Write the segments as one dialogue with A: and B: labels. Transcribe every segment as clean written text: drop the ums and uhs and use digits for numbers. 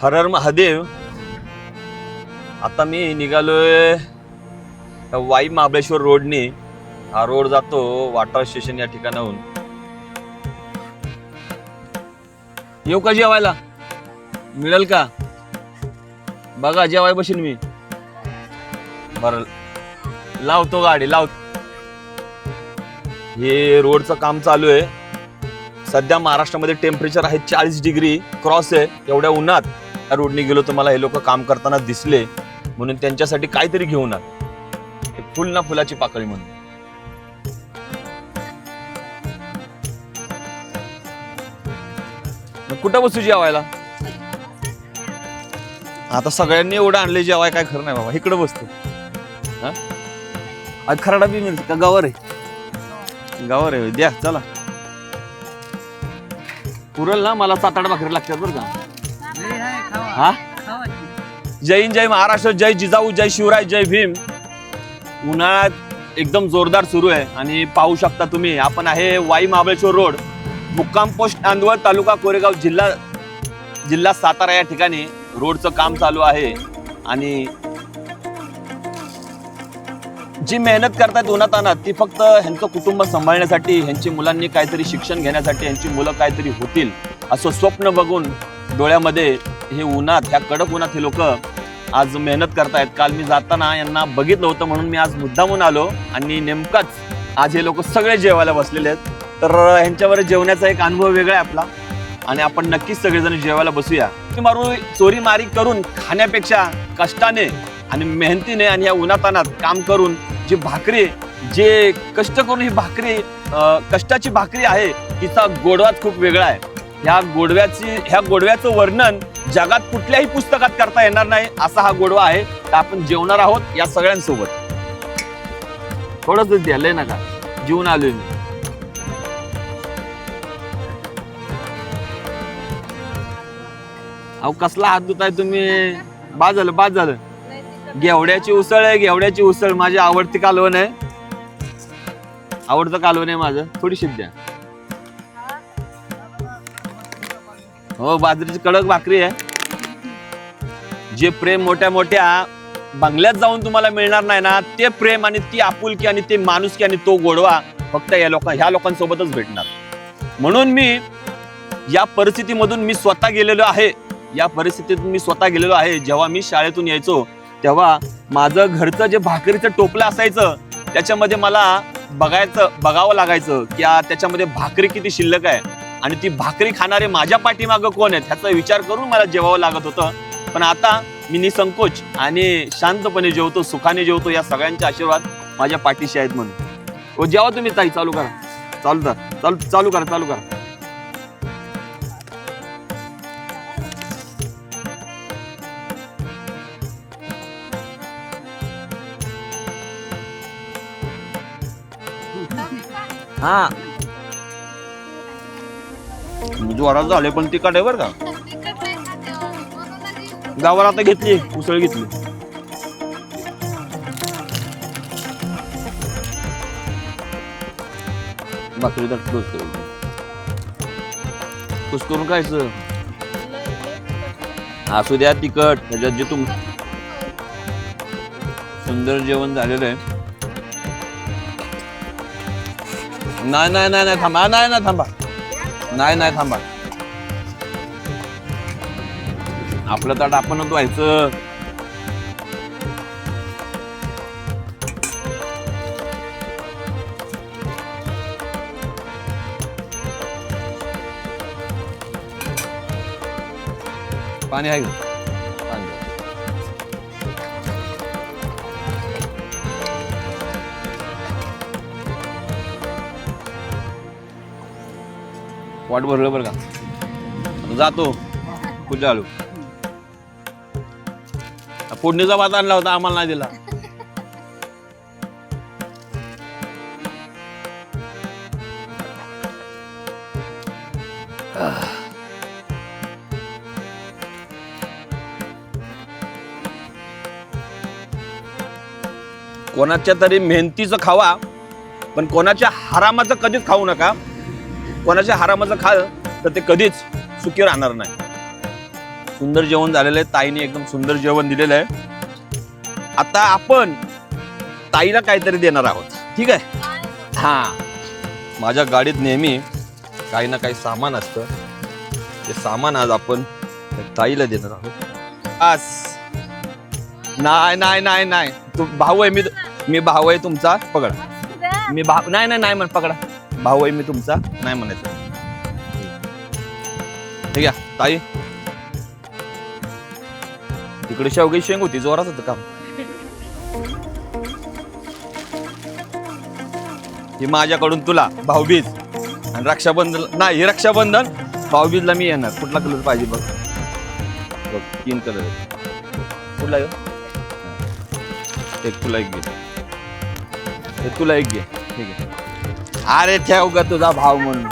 A: हर हर महादेव. आता मी निघालोय वाई महाबळेश्वर रोडने. हा रोड जातो वाटाळ स्टेशन या ठिकाणाहून. येऊ का जेवायला? मिळेल का? बघा जेवाय बशीन मी. बर लावतो गाडी लाव. हे रोडचं काम चालू आहे सध्या. महाराष्ट्रामध्ये टेम्परेचर आहे 40 डिग्री क्रॉस आहे. एवढ्या उन्हात या रोडने गेलो तर मला हे लोक काम करताना दिसले, म्हणून त्यांच्यासाठी काहीतरी घेऊन आलो. फुल ना फुलाची पाकळी म्हणून. कुठं बसू जेवायला? आता सगळ्यांनी एवढं आणले जेवाय, काय खरं नाही बाबा. इकडे बसतो. हा खराडा बी मिळते का? गावर आहे. गावर आहे द्या. चला पुरल ना मला. 7-8 भाकरी लागतात बरं का. हा जय हिंद, जय महाराष्ट्र, जय जिजाऊ, जय शिवराय, जय भीम. उन्हाळ्यात एकदम जोरदार सुरू आहे आणि पाहू शकता तुम्ही. आपण आहे वाई महाबळेश्वर रोड, मुक्काम पोस्ट नांदवळ, तालुका कोरेगाव, जिल्हा सातारा या ठिकाणी रोडचं काम चालू आहे. आणि जी मेहनत करतात उन्हातानात ती फक्त ह्यांचं कुटुंब सांभाळण्यासाठी, ह्यांची मुलांनी काहीतरी शिक्षण घेण्यासाठी, ह्यांची मुलं काहीतरी होतील असं स्वप्न बघून डोळ्यामध्ये हे उन्हात, ह्या कडक उन्हात हे लोक आज मेहनत करतायत. काल मी जाताना यांना बघितलं होतं म्हणून मी आज मुद्दामून आलो आणि नेमकाच आज हे लोक सगळे जेवायला बसलेले आहेत. तर ह्यांच्यावर जेवण्याचा एक अनुभव वेगळा आहे आपला आणि आपण नक्कीच सगळेजण जेवायला बसूया. चोरी मारी करून खाण्यापेक्षा कष्टाने आणि मेहनतीने आणि या उन्हातानात काम करून जी भाकरी, जे कष्ट करून ही भाकरी, कष्टाची भाकरी आहे, तिचा गोडवाच खूप वेगळा आहे. ह्या गोडव्याचं वर्णन जगात कुठल्याही पुस्तकात करता येणार नाही असा हा गोडवा आहे. तर आपण जेवणार आहोत या सगळ्यांसोबत. थोडंच द्यालंय नका, जेवून आलोय मी. अहो कसला हात धुताय तुम्ही? बाद झालं. घेवड्याची उसळ आहे, घेवड्याची उसळ. माझी आवडती कालवण आहे. आवडतं कालवण आहे माझं. थोडीशी द्या. हो बाजरीची कडक भाकरी आहे. जे प्रेम मोठ्या मोठ्या बंगल्यात जाऊन तुम्हाला मिळणार नाही ना, ते प्रेम आणि ती आपुलकी आणि ते माणुसकी आणि तो गोडवा फक्त ह्या लोकांसोबतच भेटणार. म्हणून मी या परिस्थितीमधून मी स्वतः गेलेलो आहे. जेव्हा मी शाळेतून यायचो तेव्हा माझं घरचं जे भाकरीचं टोपलं असायचं त्याच्यामध्ये मला बघावं लागायचं की त्याच्यामध्ये भाकरी किती शिल्लक आहे आणि ती भाकरी खाणारे माझ्या पाठीमागं कोण आहेत ह्याचा विचार करून मला जेवावं लागत होतं. पण आता मी निसंकोच आणि शांतपणे जेवतो, सुखाने जेवतो. या सगळ्यांचे आशीर्वाद माझ्या पाठीशी आहेत म्हणून. हो जेव्हा तुम्ही ताई. चालू करा. हा जोरात झाले पण तिखट आहे बरं का. गावावर आता घेतली उसळ घेतली. भाकरी कुस करून खायचं. असू द्या तिखट. त्याच्यात जे सुंदर जेवण झालेलं आहे. नाही थांबा. आपलं ताट आपणच व्हायचं. पाणी आहे का? वाट भरलं बरं का. जातो पूजा आलो. फोडणीचा भात आणला होता, आम्हाला नाही दिला. कोणाच्या तरी मेहनतीचं खावा, पण कोणाच्या हरामाचं कधीच खाऊ नका. कोणाच्या हरामाचं खाल तर ते कधीच सुखी राहणार नाही. सुंदर जेवण झालेलं आहे. ताईने एकदम सुंदर जेवण दिलेलं आहे. आता आपण ताईला काहीतरी देणार आहोत. ठीक आहे. हा, माझ्या गाडीत नेहमी काही ना काही सामान असतं. ते सामान आज आपण ताईला देणार आहोत. बस. नाही नाही नाही नाही, तू भाऊ आहे. मी भाऊ आहे तुमचा. पकडा. मी भाऊ नाही नाही नाही म्हण. पकडा. भाऊ आहे मी तुमचा. नाही म्हणायचं. ठीक आहे ताई. तिकडे शेवगी शेंग होती, जोरात होतं काम. ही माझ्याकडून तुला भाऊबीज. आणि रक्षाबंधन नाही, रक्षाबंधन भाऊबीजला मी येणार. कुठला कलर पाहिजे बघ. 3 कलर आहेत. कुठला आहे? एक तुला एक घे. हे तुला एक घे. ठीक आहे. अरे ठेव ग तुझा भाव म्हणून.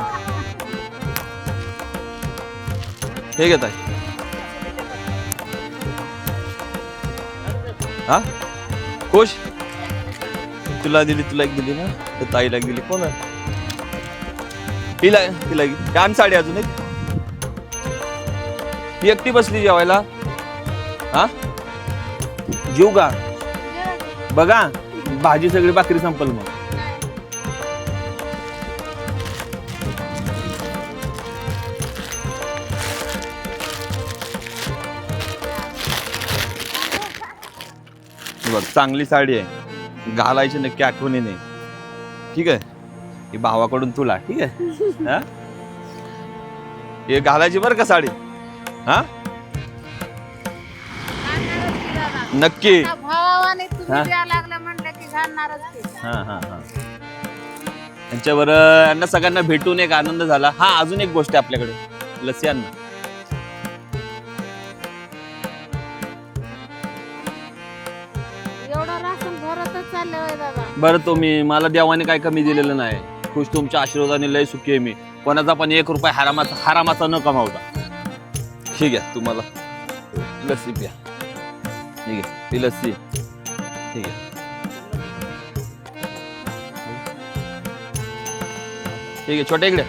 A: हे घेत आहे. हा, खुश. तुला दिली, तुला एक दिली ना, तर ताईला एक दिली. कोण आहे? तिला छान साडी. अजून एक. ती एकटी बसली जेवायला. हा, जीव का बघा. भाजी सगळी भाकरी संपल मग. बघ, चांगली साडी आहे. घालायची नक्की आठवणी नाही. ठीक आहे. ही भावाकडून तुला. ठीक आहे. हा, हे घालायची बरं का साडी. हा, नक्की. त्यांच्यावर यांना सगळ्यांना भेटून एक आनंद झाला. हा, अजून एक गोष्ट आहे आपल्याकडे. लस्सी आण. बरं, तुम्ही मला देवाने काय कमी दिलेलं नाही. खुश, तुमच्या आशीर्वादाने लय सुखी आहे मी. कोणाचा पण 1 रुपया हरामाचा न कमावता. ठीक आहे. तुम्हाला लस्सी प्या. ठीक आहे. ती लस्सी. ठीक आहे. ठीक आहे. छोट्या इकडे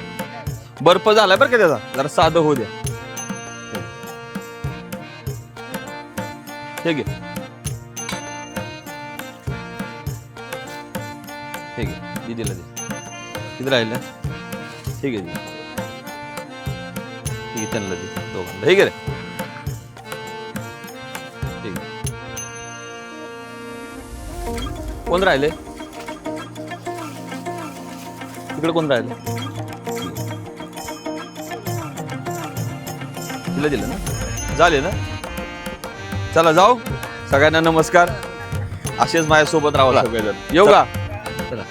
A: बर्फ झालाय बरं का त्याचा. जरा साधं होऊ द्या. ठीक आहे. ठीक आहे. दीदीला दे. किती राहिलं? ठीक आहे. ठीक आहे. त्यांना दे, दोघांना. ठीक आहे रे. ठीक आहे. कोण राहिले? तिकडे कोण राहिले? तिला दिलं ना? झाले ना? चला जाऊ. सगळ्यांना नमस्कार. असेच माझ्यासोबत राहा सगळेजण. येऊ का? चला.